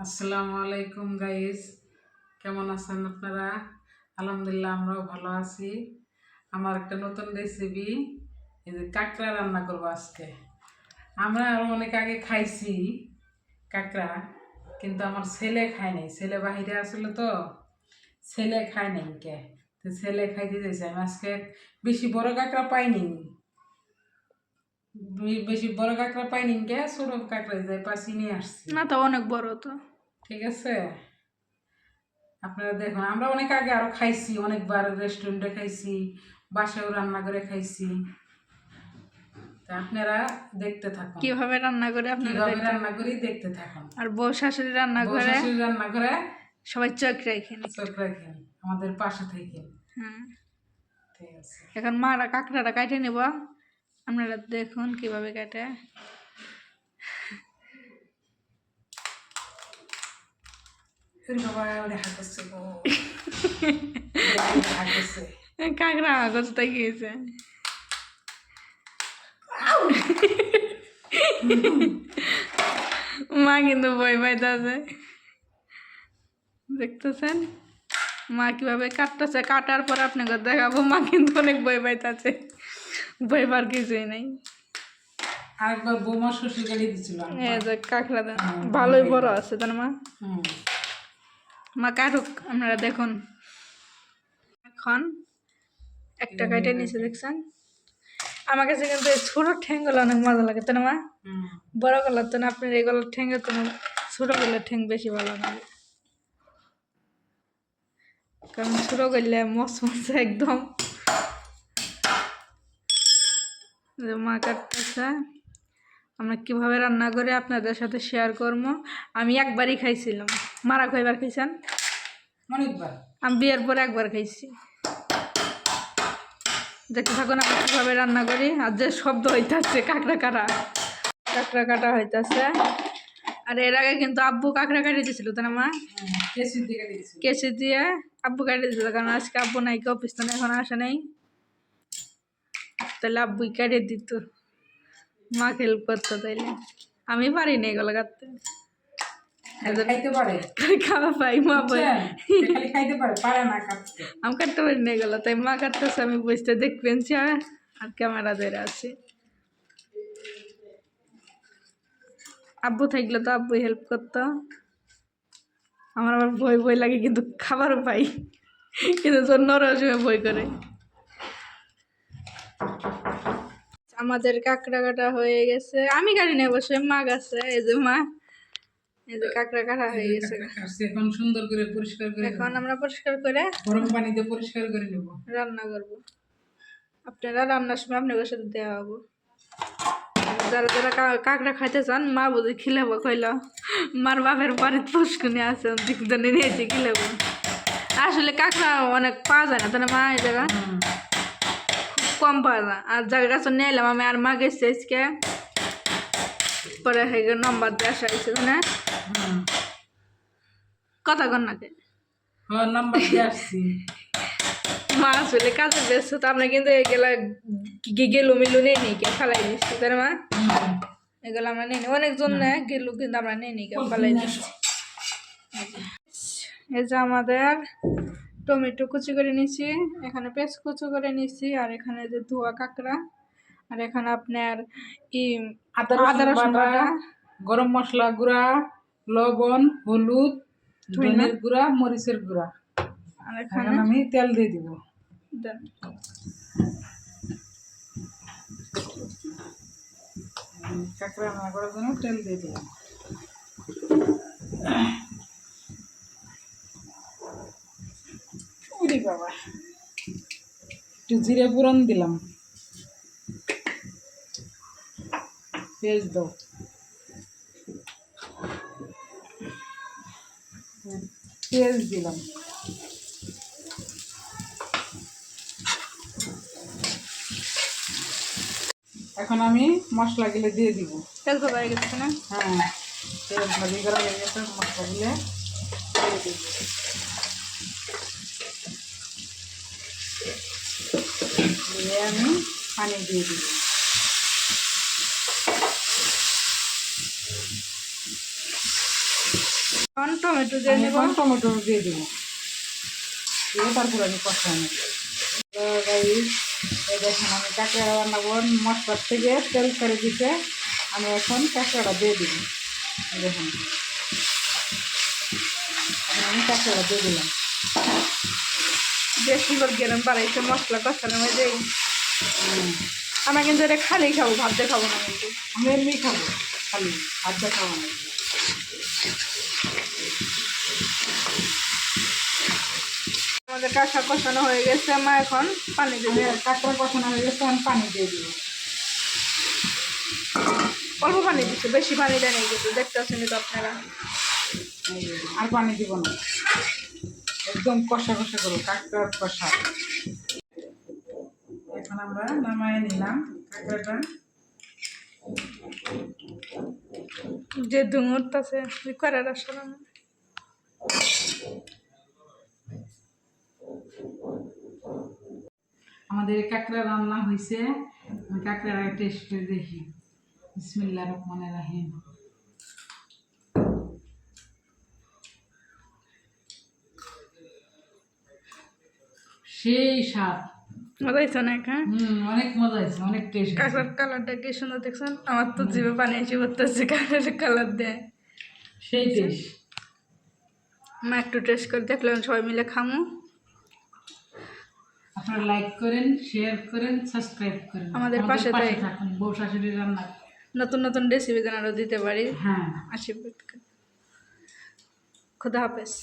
আসসালামু আলাইকুম গাইস, কেমন আছেন আপনারা? আলহামদুলিল্লাহ আমরাও ভালো আছি। আমার একটা নতুন রেসিপি, এই যে কাঁকড়া রান্না করবো আজকে। আমরা অনেক আগে খাইছি কাঁকড়া, কিন্তু আমার ছেলে খায় নাই। ছেলে বাহিরে আসলে তো ছেলে খায় নাই কে, তো ছেলে খাইতে চাইছে। আমি আজকে বেশি বড় কাঁকড়া পাইনি, বেশি বড় কাঁকড়া পাইনি কে, ছোট কাঁকড়া যাই পাশি নিয়ে আসছি। না তো অনেক বড় তো, ঠিক আছে। আপনারা দেখুন, আমরা অনেক আগে আরো খাইছি, অনেকবার রেস্টুরেন্টে খাইছি, বাসায়ও রান্না করে খাইছি। তা আপনারা দেখতে থাকুন কিভাবে রান্না করে কিভাবে রান্না করি, দেখতে থাকুন। আর বউ শাশুড়ি রান্না বউ করে শাশুড়ি রান্না করে সবাই চোখ রাখেন, চোখ রাখেন, আমাদের পাশে থাকেন। হ্যাঁ। ঠিক আছে, এখন মারা কাঁকড়াটা কাটে নেব, আপনারা দেখুন কিভাবে কাটে। কাঁকড়া আগজ তাই গিয়েছে, মা কিন্তু ভয় পাইতেছে, দেখতেছেন মা কিভাবে কাটতেছে। কাটার পর আপনাকে দেখাবো, মা কিন্তু অনেক ভয় পাইতেছে, ভয় পার কিছুই নাই। আরেকবার বৌমা শ্বশুর গাড়ি দিছিল, এই যে কাঁকড়া ভালোই বড় আছে তার মা। মা কাটুক, আপনারা দেখুন। এখন একটা কাইটে নিচে দেখছেন। আমার কাছে কিন্তু এই ছোট ঠ্যাংগুলো অনেক মজা লাগে, তাই না মা? বড় গলার তো না, আপনার এই গলার ঠ্যাঙ্গের তো ছোট গলার ঠ্যাং বেশি ভালো লাগে, কারণ ছোট করলে মস মস একদম। মা কাটতেছে, আমরা কিভাবে রান্না করে আপনাদের সাথে শেয়ার করবো। আমি একবারই খাইছিলাম, মারা কয়বার খাইছেন? অনেকবার। আমি বিয়ের পরে একবার খাইছি। দেখতে থাকুন আমি কীভাবে রান্না করি। আর যে শব্দ হইতেছে কাঁকড়া কাটা হইতেছে। আর এর আগে কিন্তু আব্বু কাঁকড়া কাটিয়ে দিয়েছিল, তাই না মা? কেসি দিয়ে আব্বু কাটিয়ে দিয়েছিল, কারণ আজকে আব্বু নাই, অফিস তো এখন আসে নাই, তাহলে আব্বুই কাটিয়ে দিত, মা হেল্প করতো। তাইলে আমি পারি না এগুলো কাটতে, খাওয়া পাই মা আমি কাটতে পারি না এগুলো, তাই মা কাটতেছে, আমি বুঝতে দেখবেন আর ক্যামেরা ধরে আছি। আব্বু থাকলে তো আব্বু হেল্প করতো, আমার আবার ভয় লাগে, কিন্তু খাবারও পাই, কিন্তু জন্যরা সময় ভয় করে। আমাদের কাঁকড়া কাটা হয়ে গেছে, আমি কাটি না অবশ্যই, মা গেছে। এই যে মা, এই যে কাঁকড়া কাটা হয়ে গেছে, এখন সুন্দর করে পরিষ্কার করে, এখন আমরা পরিষ্কার করে গরম পানিতে পরিষ্কার করে নেব, রান্না করব। আপনারা রান্নার সময় আপনাদের সাথে দেওয়া হবো। যারা যারা কাঁকড়া খাইতে চান, মা বুঝি খিলাব কইল, মার বাপের বাড়ির পুষ্কুনি আছে, দিকদানে নিয়েছে খিলাব। আসলে কাঁকড়া অনেক পাওয়া যায় না, তাহলে মা এই জায়গা খুব কম পাওয়া যায়। আর যার কাছে নিয়ে এলাম আমি, আর মা গেছে আজকে, পরে নম্বর দিয়ে আসা হয়েছে, না কথা কন নাকি নাম্বার দিয়ে আসছি। মা আসলে কাজে ব্যস্ত, তো আমরা কিন্তু এগুলা গেলু মিলু নেই নি কে ফালাই দিচ্ছি, তাই মা? এগুলো আমরা নেই, অনেকজন নেয় গেলু, কিন্তু আমরা নেই নি কে ফালাই দিচ্ছি। এই যে আমাদের টমেটো কুচি করে নিছি, এখানে পেঁয়াজ কুচি করে নিছি, আর এখানে যে ধোয়া কাঁকড়া, আর এখানে আপনার আদা রসুন বাটা, গরম মশলা গুঁড়া, লবণ, হলুদ, ধনের গুঁড়া, মরিচের গুঁড়া। আর এখানে আমি তেল দিয়ে দিব। কাঁকড়া রান্না করার জন্য তেল দিয়ে দিলাম। উরি বাবা, একটু জিরে ফোড়ন দিলাম, পেঁয়াজ দাও, পেঁয়াজ দিলাম, এখন আমি মশলাগুলো দিয়ে দিব। তেল ভাজা হয়ে গেছে না? হ্যাঁ, তেল ভাজি করা হয়ে গেছে, মশলাগুলো দিয়ে দিব, দিয়ে আমি পানি দিয়ে দিব। এখন টমেটো দিয়ে আমি নিব। এখন টমেটো দিয়ে দিব, দিয়ে তারপর আমি কষাই নেব। গাইস এই দেখেন আমি কাঁকড়া রান্না করব, মশলার থেকে তেল ছেড়ে দিতে আমি এখন কাঁকড়াটা দিয়ে দিব। এই দেখুন এখন আমি কাঁকড়াটা দিয়ে দিলাম। যে সুন্দর গেলাম বাড়াইছে মশলা কষানোর মধ্যে। হুম, আমরা কিন্তু এটা খালি খাবো, ভাত দিয়ে খাবো না কিন্তু। আমি এমনি খাবো, খালি ভাত দিয়ে খাবো না। আমাদের কাঁচা কষানো হয়ে গেছে, মা এখন পানি আমি দেবে। কাঁকড়া কষানো হয়ে গেছে, আমি পানি দিয়ে দিব। অল্প পানি দিচ্ছে, বেশি পানি দেয় নাই কিন্তু, দেখতে পাচ্ছেন তো আপনারা। এই যে, আর পানি দিব না, একদম কষা কষা করবো, কাঁকড়ার কষা। এখন আমরা নামায় নিলাম কাঁকড়াটা। যে ধুমুরতাছে করার আসলে আমাদের কাঁকড়া রান্না হয়েছে, আমি কাঁকড়াটা টেস্ট করে দেখি। বিসমিল্লাহির রহমানির রহিম। সেই স্বাদ। মজা হয়েছে অনেক। হ্যাঁ, অনেক মজা হয়েছে, অনেক টেস্ট। কাঁকড়ার কালারটা কি সুন্দর দেখছেন, আমার তো জিভে পানি এসে পড়তেছে কাঁকড়ার কালার দেয়। সেই টেস্ট। মা একটু টেস্ট করে দেখলাম, সবাই মিলে খামু। আপনারা লাইক করেন, শেয়ার করেন, সাবস্ক্রাইব করেন, আমাদের পাশে থাকুন। বউ শাশুড়ি রান্না। নতুন নতুন রেসিপি যেন আরও দিতে পারি। হ্যাঁ। আশীর্বাদ করি। খুদা হাফেজ।